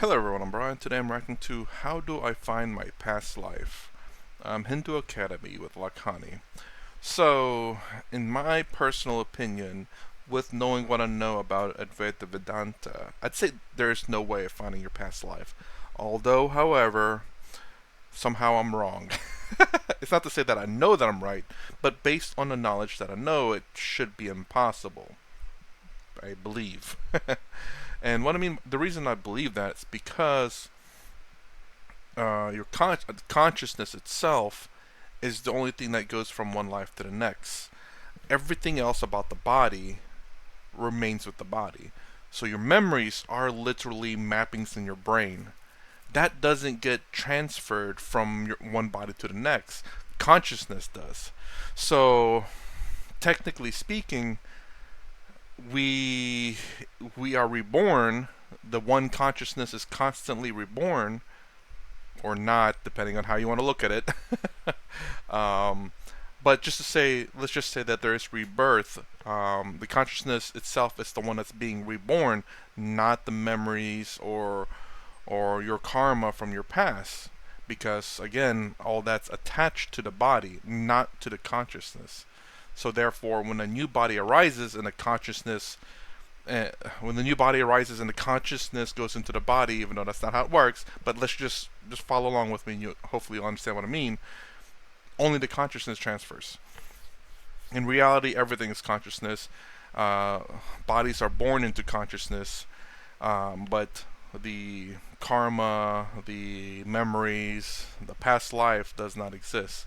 Hello everyone, I'm Brian. Today I'm reacting to How Do I Find My Past Life? Hindu Academy with Lakhani. So, in my personal opinion, with knowing what I know about Advaita Vedanta, I'd say there's no way of finding your past life. Although, however, somehow I'm wrong. It's not to say that I know that I'm right, but based on the knowledge that I know, it should be impossible. I believe. And what I mean, the reason I believe that is because your consciousness itself is the only thing that goes from one life to the next. Everything else about the body remains with the body. So your memories are literally mappings in your brain. That doesn't get transferred from your one body to the next. Consciousness does. So technically speaking, we we are reborn. The one consciousness is constantly reborn, or not, depending on how you want to look at it. um, but just to say, let's just say that there is rebirth. The consciousness itself is the one that's being reborn, not the memories or your karma from your past. Because again, all that's attached to the body, not to the consciousness. So therefore, when a new body arises and the consciousness when the new body arises and the consciousness goes into the body, even though that's not how it works. But let's just follow along with me, and hopefully you'll understand what I mean. Only the consciousness transfers. In reality, everything is consciousness. Uh, Bodies are born into consciousness, but the karma, the memories, the past life does not exist.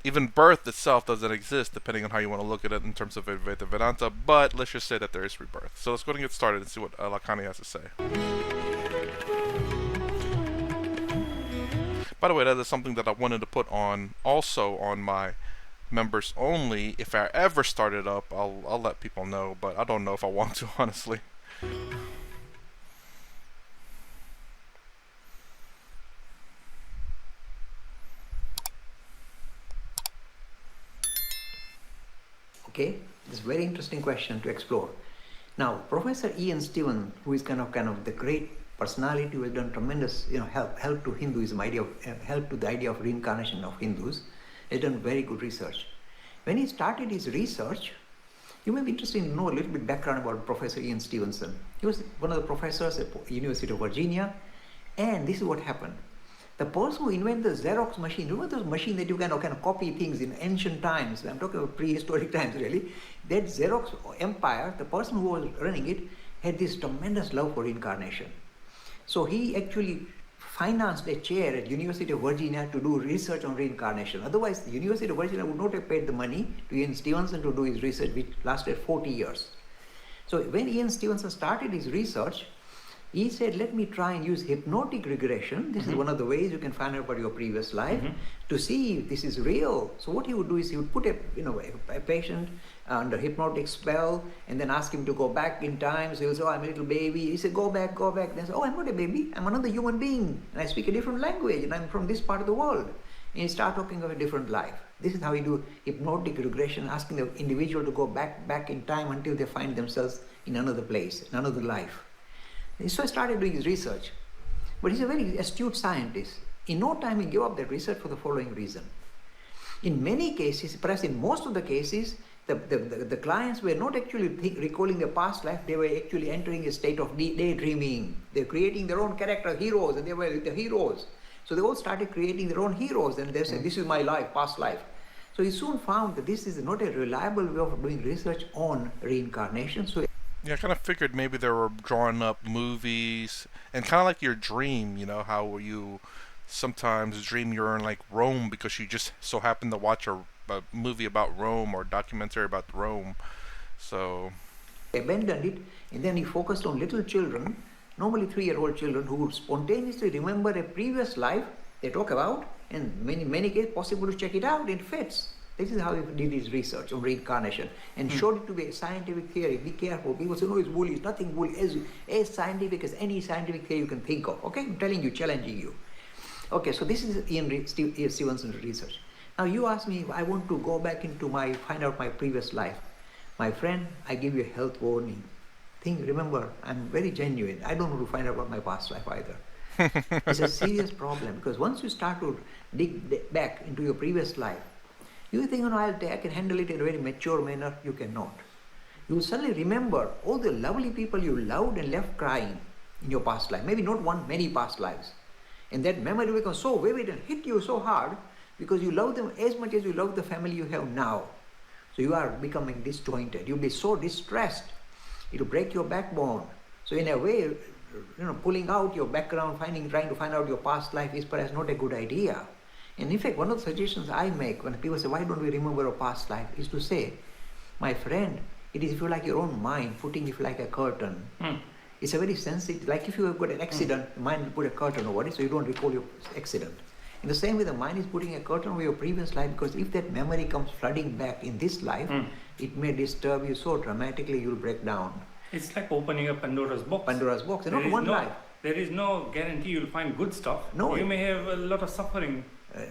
Even birth itself doesn't exist, depending on how you want to look at it in terms of Advaita Vedanta, but let's just say that there is rebirth. So let's go ahead and get started and see what Lakhani has to say. By the way, that is something that I wanted to put on also on my members only. If I ever start it up, I'll let people know, but I don't know if I want to, honestly. Okay, this is a very interesting question to explore. Now, Professor Ian Steven, who is kind of the great personality who has done tremendous help to Hinduism, help to the idea of reincarnation of Hindus, has done very good research. When he started his research, you may be interested to know a little bit background about Professor Ian Stevenson. He was one of the professors at University of Virginia, and this is what happened. The person who invented the Xerox machine, remember those machines that you can copy things in ancient times? I'm talking about prehistoric times, really. That Xerox empire, the person who was running it, had this tremendous love for reincarnation. So he actually financed a chair at University of Virginia to do research on reincarnation. Otherwise, the University of Virginia would not have paid the money to Ian Stevenson to do his research, which lasted 40 years. So when Ian Stevenson started his research, he said, let me try and use hypnotic regression. This is one of the ways you can find out about your previous life to see if this is real. So what he would do is he would put a patient under hypnotic spell and then ask him to go back in time. So he would say, oh, I'm a little baby. He said, go back, go back. Then he said, oh, I'm not a baby. I'm another human being. And I speak a different language and I'm from this part of the world. And he start talking of a different life. This is how he do hypnotic regression, asking the individual to go back in time until they find themselves in another place, in another life. So I started doing his research. But he's a very astute scientist. In no time he gave up that research for the following reason. In many cases, perhaps in most of the cases, the clients were not actually recalling their past life, they were actually entering a state of daydreaming. They're creating their own character heroes, and they were the heroes. So they all started creating their own heroes, and they said, this is my life, past life. So he soon found that this is not a reliable way of doing research on reincarnation. So Yeah, I kind of figured maybe they were drawing up movies and kind of like your dream, how you sometimes dream you're in like Rome because you just so happen to watch a movie about Rome or documentary about Rome. So, abandoned it, and then he focused on little children, normally 3-year-old children, who would spontaneously remember a previous life they talk about, and many cases possible to check it out, it fits. This is how he did his research on reincarnation and showed it to be a scientific theory. Be careful. People say, no, it's woolly. It's nothing woolly. As scientific as any scientific theory you can think of. Okay? I'm telling you, challenging you. Okay, so this is Ian Stevenson's research. Now you ask me if I want to go back into find out my previous life. My friend, I give you a health warning. remember, I'm very genuine. I don't want to find out about my past life either. It's a serious problem because once you start to dig back into your previous life, you think, I can handle it in a very mature manner. You cannot. You will suddenly remember all the lovely people you loved and left crying in your past life. Maybe not one, many past lives. And that memory will become so vivid and hit you so hard because you love them as much as you love the family you have now. So you are becoming disjointed. You'll be so distressed. It will break your backbone. So in a way, pulling out your background, trying to find out your past life is perhaps not a good idea. And in fact, one of the suggestions I make when people say, why don't we remember our past life, is to say, my friend, it is, if you like, your own mind putting, if you like, a curtain. It's a very sensitive, like if you have got an accident, the mind will put a curtain over it so you don't recall your accident. In the same way, the mind is putting a curtain over your previous life because if that memory comes flooding back in this life, it may disturb you so dramatically you'll break down. It's like opening a Pandora's box. Pandora's box, and not one life. There is no guarantee you'll find good stuff. No. You may have a lot of suffering.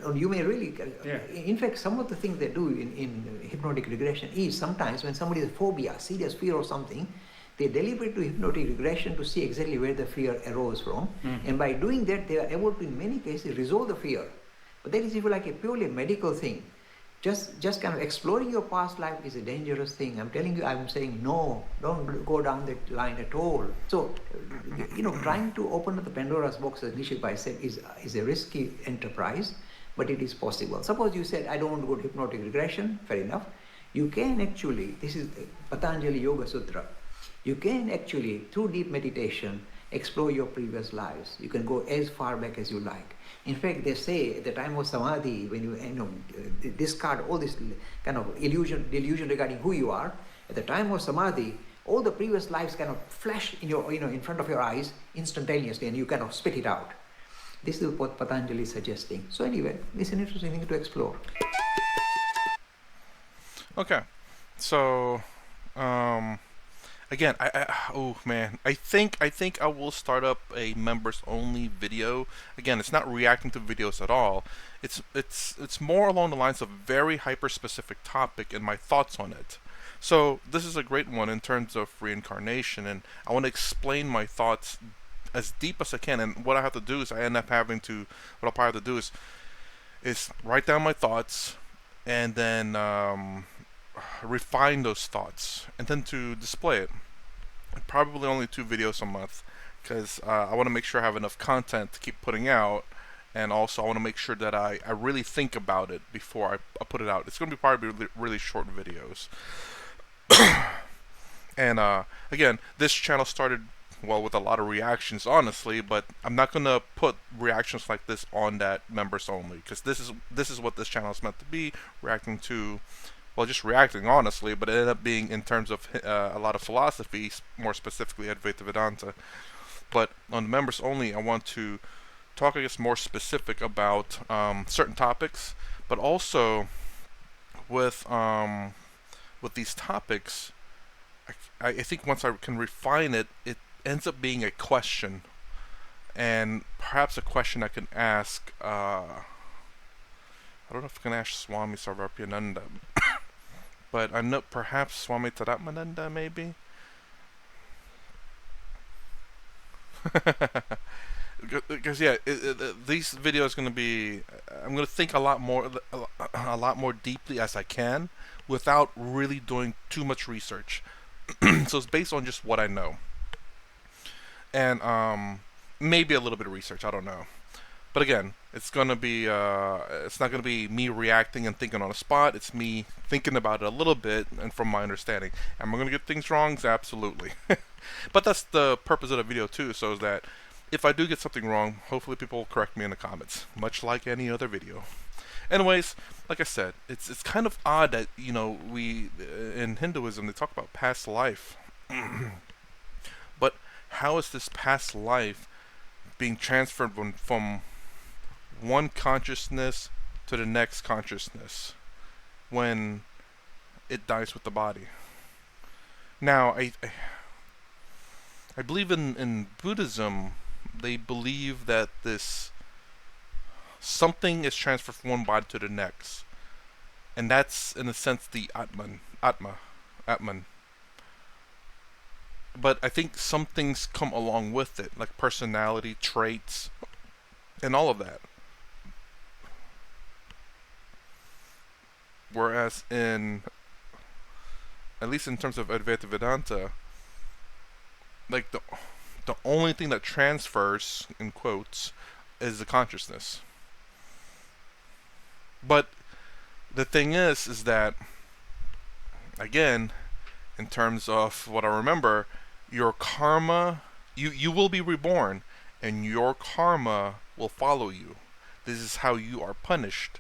Or you may really, Yeah. In fact, some of the things they do in hypnotic regression is sometimes when somebody has a phobia, serious fear or something, they deliberately do hypnotic regression to see exactly where the fear arose from. And by doing that, they are able to, in many cases, resolve the fear. But that is, if you like, a purely medical thing. Just kind of exploring your past life is a dangerous thing. I'm telling you, I'm saying no, don't go down that line at all. So, trying to open up the Pandora's box, as Nishibai said, is a risky enterprise, but it is possible. Suppose you said, I don't want to go to hypnotic regression, fair enough. You can actually, this is Patanjali Yoga Sutra, you can actually, through deep meditation, explore your previous lives. You can go as far back as you like. In fact, they say at the time of Samadhi, when you discard all this kind of delusion regarding who you are, at the time of Samadhi, all the previous lives kind of flash in front of your eyes instantaneously, and you kind of spit it out. This is what Patanjali is suggesting. So anyway, it's an interesting thing to explore. Okay, so again, I think I will start up a members only video. Again, it's not reacting to videos at all. It's more along the lines of very hyper specific topic and my thoughts on it. So this is a great one in terms of reincarnation, and I want to explain my thoughts as deep as I can. And what I have to do is what I'll probably have to do is write down my thoughts and then refine those thoughts and then to display it. Probably only 2 videos a month because I want to make sure I have enough content to keep putting out, and also I want to make sure that I really think about it before I put it out. It's going to be probably really short videos. And again, this channel started with a lot of reactions, honestly, but I'm not gonna put reactions like this on that members only, because this is what this channel is meant to be, reacting to, just reacting, honestly, but it ended up being in terms of a lot of philosophy, more specifically Advaita Vedanta. But on the members only, I want to talk, I guess, more specific about certain topics, but also with these topics, I think once I can refine it, it ends up being a question, and perhaps a question I can ask. I don't know if I can ask Swami Sarvapyananda, but I know perhaps Swami Taratmananda, maybe. Because these videos are going to be. I'm going to think a lot more deeply as I can, without really doing too much research. So it's based on just what I know, and maybe a little bit of research. I don't know, but again, it's gonna be it's not gonna be me reacting and thinking on the spot. It's me thinking about it a little bit and from my understanding. Am I gonna get things wrong? Absolutely, but that's the purpose of the video too. So is that if I do get something wrong, hopefully people will correct me in the comments, much like any other video. Anyways, like I said, it's kind of odd that we in Hinduism they talk about past life, but how is this past life being transferred from one consciousness to the next consciousness when it dies with the body? Now, I believe in Buddhism, they believe that this something is transferred from one body to the next, and that's in a sense the Atman. but I think some things come along with it, like personality traits and all of that. Whereas in, at least in terms of Advaita Vedanta, like the only thing that transfers in quotes is the consciousness. But the thing is that again, in terms of what I remember, your karma, you will be reborn, and your karma will follow you. This is how you are punished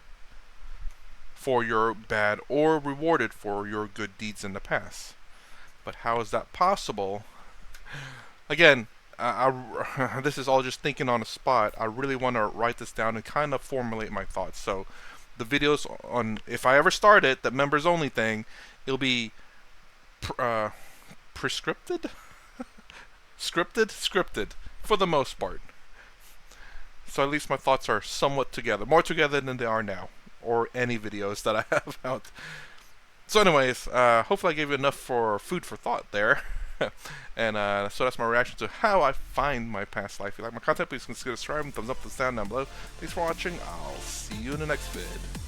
for your bad or rewarded for your good deeds in the past. But how is that possible? Again, this is all just thinking on the spot. I really want to write this down and kind of formulate my thoughts. So, the videos on, if I ever start it, the members only thing, it'll be uh, prescripted, scripted for the most part. So at least my thoughts are somewhat together, more together than they are now, or any videos that I have out. So, anyways, hopefully I gave you enough for food for thought there. And so that's my reaction to how I find my past life. If you like my content, please consider subscribing, thumbs up, thumbs down below. Thanks for watching. I'll see you in the next vid.